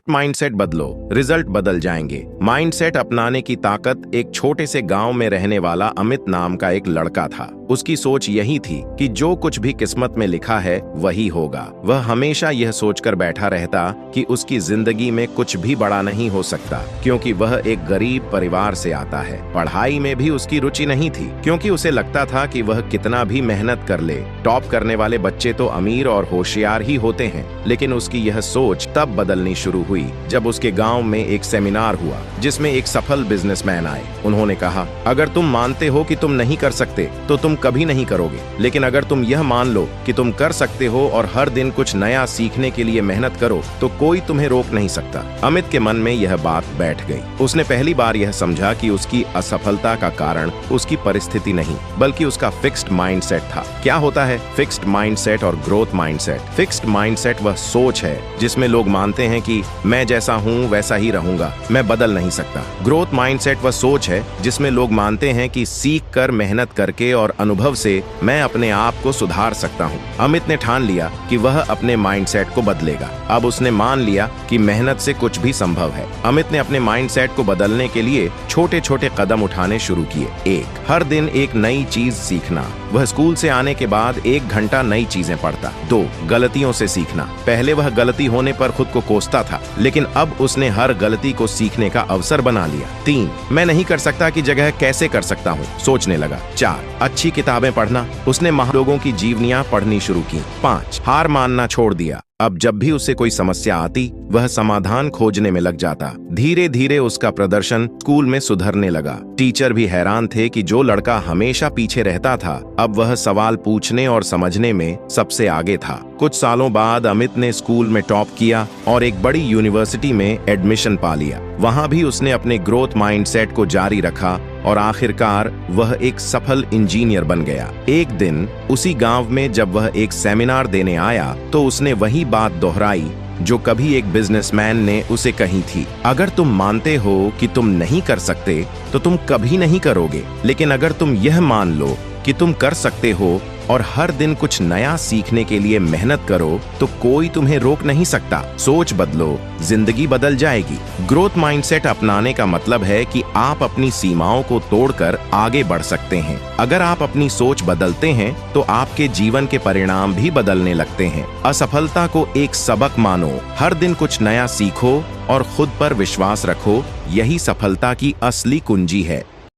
Fixed mindset बदलो, result बदल जाएंगे। माइंडसेट अपनाने की ताकत। एक छोटे से गांव में रहने वाला अमित नाम का एक लड़का था। उसकी सोच यही थी कि जो कुछ भी किस्मत में लिखा है वही होगा। वह हमेशा यह सोचकर बैठा रहता कि उसकी जिंदगी में कुछ भी बड़ा नहीं हो सकता, क्योंकि वह एक गरीब परिवार से आता है। पढ़ाई में भी उसकी रुचि नहीं थी, क्योंकि उसे लगता था कि वह कितना भी मेहनत कर ले, टॉप करने वाले बच्चे तो अमीर और होशियार ही होते हैं। लेकिन उसकी यह सोच तब बदलनी शुरू हुई जब उसके गांव में एक सेमिनार हुआ, जिसमें एक सफल बिजनेसमैन आए। उन्होंने कहा, अगर तुम मानते हो कि तुम नहीं कर सकते तो तुम कभी नहीं करोगे, लेकिन अगर तुम यह मान लो कि तुम कर सकते हो और हर दिन कुछ नया सीखने के लिए मेहनत करो तो कोई तुम्हें रोक नहीं सकता। अमित के मन में यह बात बैठ गई। उसने पहली बार यह समझा कि उसकी असफलता का कारण उसकी परिस्थिति नहीं, बल्कि उसका फिक्स्ड माइंडसेट था। क्या होता है फिक्स्ड माइंडसेट और ग्रोथ माइंडसेट? फिक्स्ड माइंडसेट वह सोच है जिसमें लोग मानते हैं कि मैं जैसा हूँ वैसा ही रहूंगा, मैं बदल नहीं सकता। ग्रोथ माइंडसेट वह सोच है जिसमें लोग मानते हैं कि सीख कर, मेहनत करके और अनुभव से मैं अपने आप को सुधार सकता हूँ। अमित ने ठान लिया कि वह अपने माइंडसेट को बदलेगा। अब उसने मान लिया कि मेहनत से कुछ भी संभव है। अमित ने अपने माइंडसेट को बदलने के लिए छोटे छोटे कदम उठाने शुरू किए। 1. हर दिन एक नई चीज सीखना। वह स्कूल से आने के बाद 1 घंटा नई चीजें पढ़ता। 2. गलतियों से सीखना। पहले वह गलती होने पर खुद को कोसता था, लेकिन अब उसने हर गलती को सीखने का अवसर बना लिया। 3. मैं नहीं कर सकता की जगह कैसे कर सकता हूँ सोचने लगा। 4. अच्छी किताबें पढ़ना। उसने महान लोगों की जीवनियां पढ़नी शुरू की। 5. हार मानना छोड़ दिया। अब जब भी उसे कोई समस्या आती वह समाधान खोजने में लग जाता। धीरे धीरे उसका प्रदर्शन स्कूल में सुधरने लगा। टीचर भी हैरान थे कि जो लड़का हमेशा पीछे रहता था अब वह सवाल पूछने और समझने में सबसे आगे था। कुछ सालों बाद अमित ने स्कूल में टॉप किया और एक बड़ी यूनिवर्सिटी में एडमिशन पा लिया। वहां भी उसने अपने ग्रोथ माइंडसेट को जारी रखा और आखिरकार वह एक सफल इंजीनियर बन गया। एक दिन उसी गांव में जब वह एक सेमिनार देने आया तो उसने वही बात दोहराई जो कभी एक बिजनेसमैन ने उसे कही थी। अगर तुम मानते हो कि तुम नहीं कर सकते तो तुम कभी नहीं करोगे, लेकिन अगर तुम यह मान लो कि तुम कर सकते हो और हर दिन कुछ नया सीखने के लिए मेहनत करो तो कोई तुम्हें रोक नहीं सकता। सोच बदलो, जिंदगी बदल जाएगी। ग्रोथ माइंडसेट अपनाने का मतलब है कि आप अपनी सीमाओं को तोड़कर आगे बढ़ सकते हैं। अगर आप अपनी सोच बदलते हैं तो आपके जीवन के परिणाम भी बदलने लगते हैं। असफलता को एक सबक मानो, हर दिन कुछ नया सीखो और खुद पर विश्वास रखो। यही सफलता की असली कुंजी है।